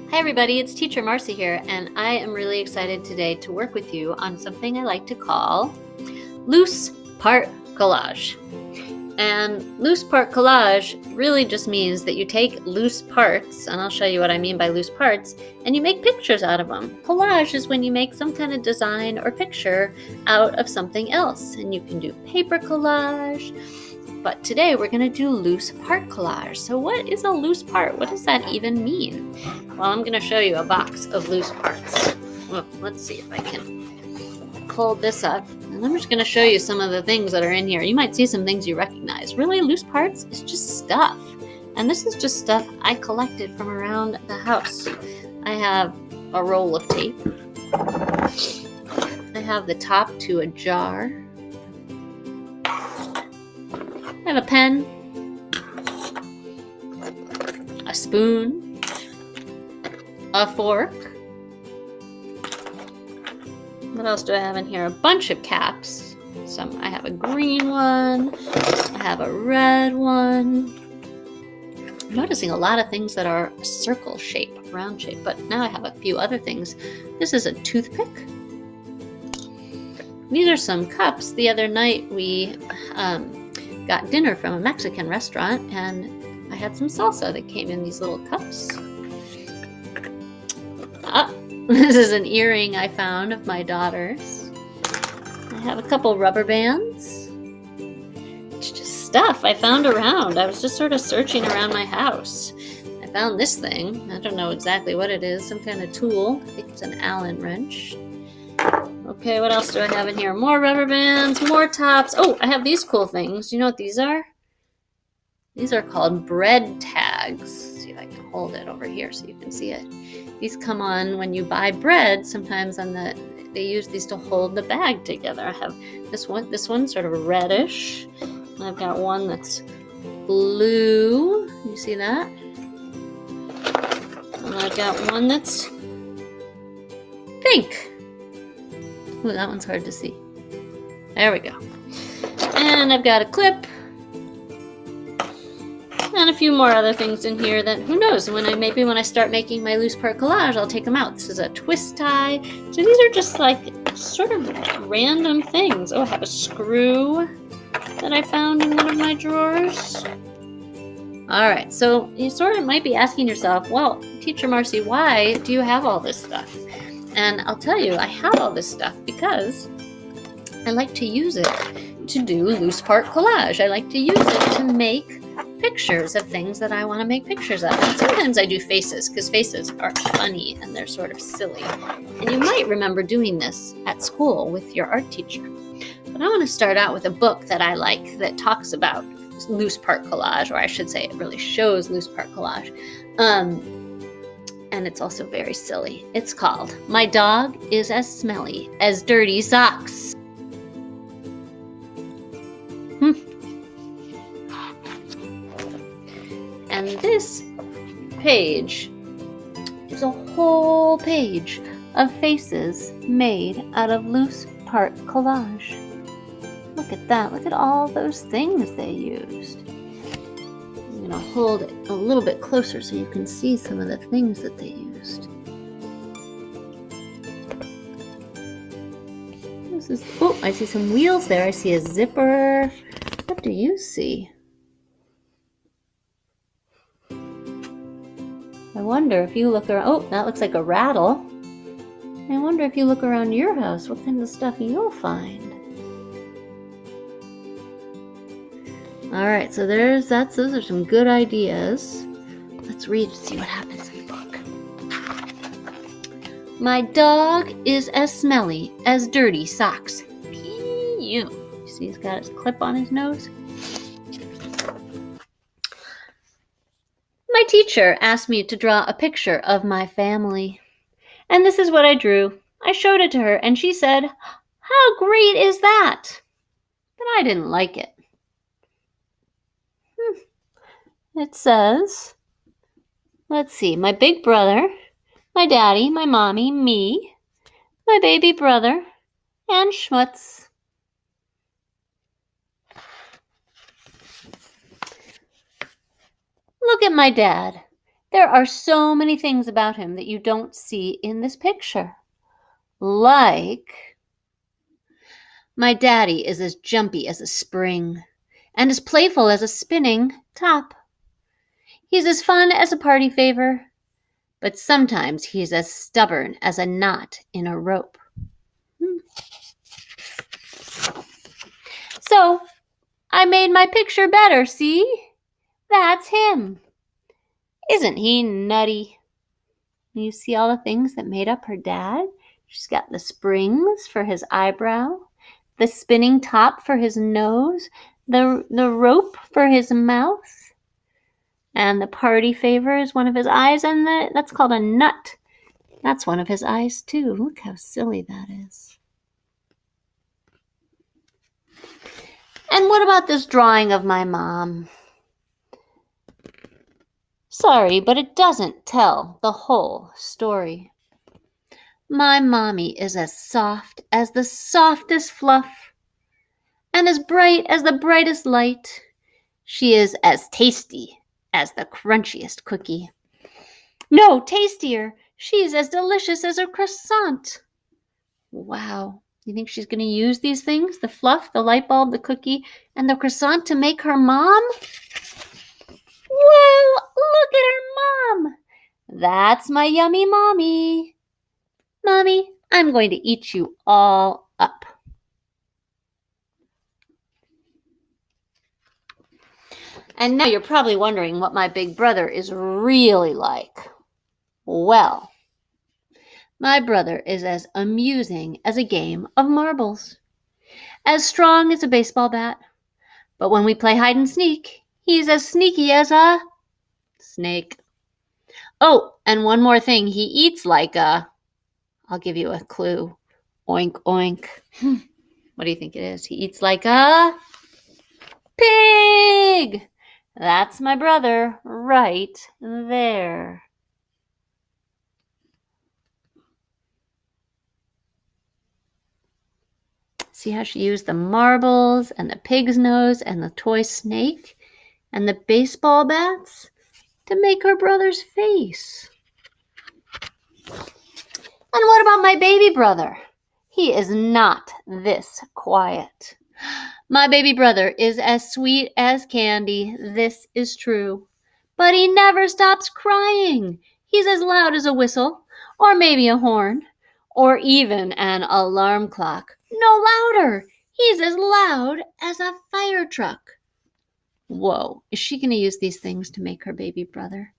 Hi everybody, it's Teacher Marcy here, and I am really excited today to work with you on something I like to call loose part collage. And loose part collage really just means that you take loose parts, and I'll show you what I mean by loose parts, and you make pictures out of them. Collage is when you make some kind of design or picture out of something else, and you can do paper collage. But today we're going to do loose part collage. So what is a loose part? What does that even mean? Well, I'm going to show you a box of loose parts. Well, let's see if I can pull this up. And I'm just going to show you some of the things that are in here. You might see some things you recognize. Really, loose parts is just stuff. And this is just stuff I collected from around the house. I have a roll of tape. I have the top to a jar. I have a pen, a spoon, a fork. What else do I have in here? A bunch of caps. I have a green one. I have a red one. I'm noticing a lot of things that are a circle shape, round shape, but now I have a few other things. This is a toothpick. These are some cups. The other night we got dinner from a Mexican restaurant, and I had some salsa that came in these little cups. This is an earring I found of my daughter's. I have a couple rubber bands. It's just stuff I found around. I was just sort of searching around my house. I found this thing. I don't know exactly what it is. Some kind of tool. I think it's an Allen wrench. Okay, what else do I have in here? More rubber bands, more tops. Oh, I have these cool things. You know what these are? These are called bread tags. See if I can hold it over here so you can see it. These come on when you buy bread. Sometimes they use these to hold the bag together. I have this one's sort of reddish. And I've got one that's blue. You see that? And I've got one that's pink. Ooh, that one's hard to see. There we go. And I've got a clip. And a few more other things in here that, who knows, maybe when I start making my loose part collage, I'll take them out. This is a twist tie. So these are just like sort of random things. Oh, I have a screw that I found in one of my drawers. All right, so you sort of might be asking yourself, well, Teacher Marcy, why do you have all this stuff? And I'll tell you, I have all this stuff because I like to use it to do loose part collage. I like to use it to make pictures of things that I want to make pictures of. And sometimes I do faces because faces are funny and they're sort of silly. And you might remember doing this at school with your art teacher. But I want to start out with a book that I like that talks about loose part collage, or I should say it really shows loose part collage. And it's also very silly. It's called My Dog is as Smelly as Dirty Socks. And this page is a whole page of faces made out of loose part collage. Look at that. Look at all those things they used. I'm going to hold it a little bit closer so you can see some of the things that they used. Oh, I see some wheels there. I see a zipper. What do you see? I wonder if you look around. Oh, that looks like a rattle. I wonder if you look around your house, what kind of stuff you'll find. All right, so those are some good ideas. Let's read and see what happens in the book. My dog is as smelly as dirty socks. Pew. You see he's got his clip on his nose? My teacher asked me to draw a picture of my family. And this is what I drew. I showed it to her and she said, "How great is that?" But I didn't like it. It says, let's see, my big brother, my daddy, my mommy, me, my baby brother, and Schmutz. Look at my dad. There are so many things about him that you don't see in this picture. Like, my daddy is as jumpy as a spring and as playful as a spinning top. He's as fun as a party favor, but sometimes he's as stubborn as a knot in a rope. So, I made my picture better, see? That's him. Isn't he nutty? You see all the things that made up her dad? She's got the springs for his eyebrow, the spinning top for his nose, the rope for his mouth, and the party favor is one of his eyes, and that's called a nut. That's one of his eyes too. Look how silly that is. And what about this drawing of my mom? Sorry, but it doesn't tell the whole story. My mommy is as soft as the softest fluff, and as bright as the brightest light. She is as tasty as the crunchiest cookie. No, tastier. She's as delicious as a croissant. Wow. You think she's going to use these things, the fluff, the light bulb, the cookie, and the croissant to make her mom? Whoa, look at her mom. That's my yummy mommy. Mommy, I'm going to eat you all up. And now you're probably wondering what my big brother is really like. Well, my brother is as amusing as a game of marbles, as strong as a baseball bat, but when we play hide and sneak, he's as sneaky as a snake. Oh, and one more thing, he eats like a, I'll give you a clue, oink oink. What do you think it is? He eats like a pig. That's my brother right there. See how she used the marbles and the pig's nose and the toy snake and the baseball bats to make her brother's face. And what about my baby brother? He is not this quiet. My baby brother is as sweet as candy. This is true. But he never stops crying. He's as loud as a whistle, or maybe a horn, or even an alarm clock. No louder. He's as loud as a fire truck. Whoa, is she going to use these things to make her baby brother?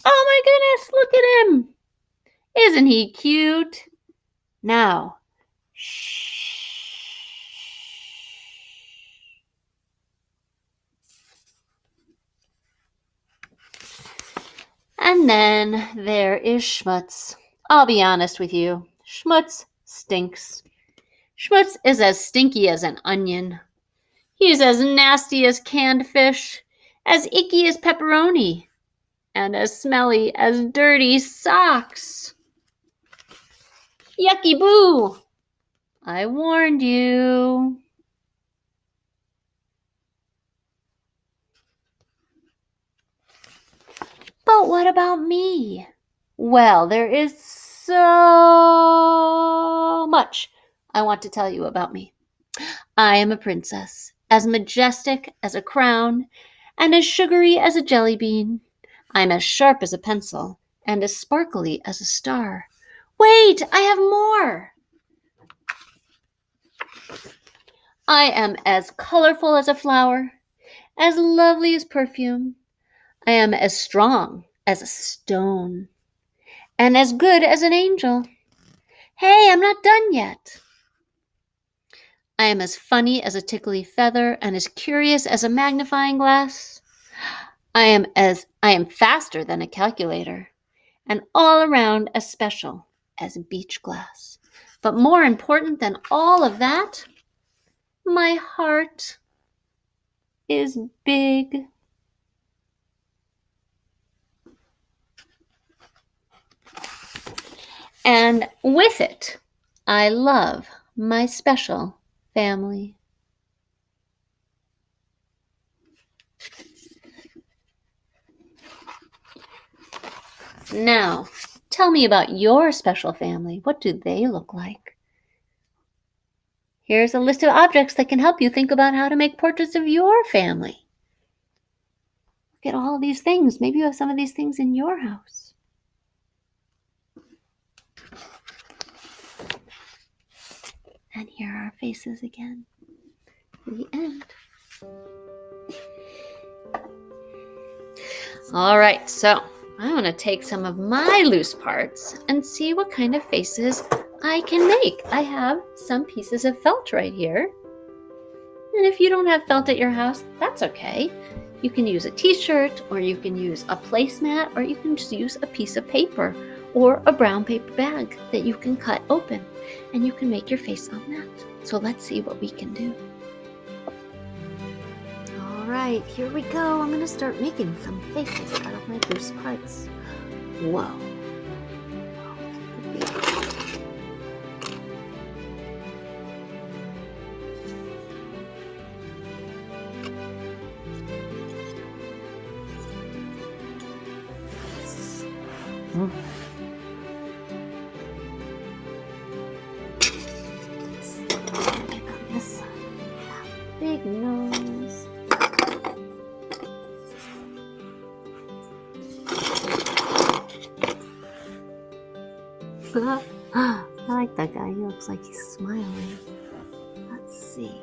Oh my goodness, look at him. Isn't he cute? Now, shh. And then there is Schmutz. I'll be honest with you. Schmutz stinks. Schmutz is as stinky as an onion. He's as nasty as canned fish, as icky as pepperoni, and as smelly as dirty socks. Yucky boo! I warned you. But what about me? Well, there is so much I want to tell you about me. I am a princess, as majestic as a crown, and as sugary as a jelly bean. I'm as sharp as a pencil, and as sparkly as a star. Wait, I have more. I am as colorful as a flower, as lovely as perfume. I am as strong as a stone, and as good as an angel. Hey, I'm not done yet. I am as funny as a tickly feather, and as curious as a magnifying glass. I am faster than a calculator, and all around as special as beach glass. But more important than all of that, my heart is big. And with it, I love my special family. Now, tell me about your special family. What do they look like? Here's a list of objects that can help you think about how to make portraits of your family. Look at all these things. Maybe you have some of these things in your house. And here are our faces again. The end. All right, so I want to take some of my loose parts and see what kind of faces I can make. I have some pieces of felt right here. And if you don't have felt at your house, that's okay. You can use a t-shirt, or you can use a placemat, or you can just use a piece of paper or a brown paper bag that you can cut open, and you can make your face on that. So let's see what we can do. All right, here we go. I'm going to start making some faces out of my loose parts. Whoa. This big nose. I like that guy. He looks like he's smiling. Let's see.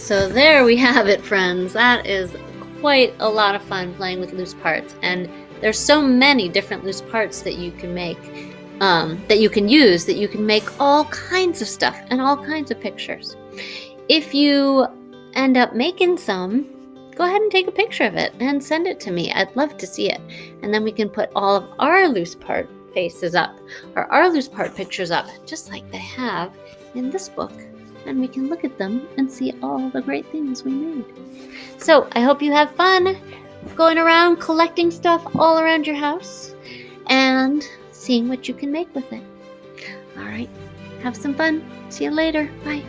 So there we have it, friends. That is quite a lot of fun playing with loose parts, and there's so many different loose parts that you can make, that you can use, that you can make all kinds of stuff and all kinds of pictures. If you end up making some, go ahead and take a picture of it and send it to me. I'd love to see it. And then we can put all of our loose part faces up, or our loose part pictures up, just like they have in this book. And we can look at them and see all the great things we made. So I hope you have fun going around collecting stuff all around your house and seeing what you can make with it. All right, have some fun. See you later. Bye.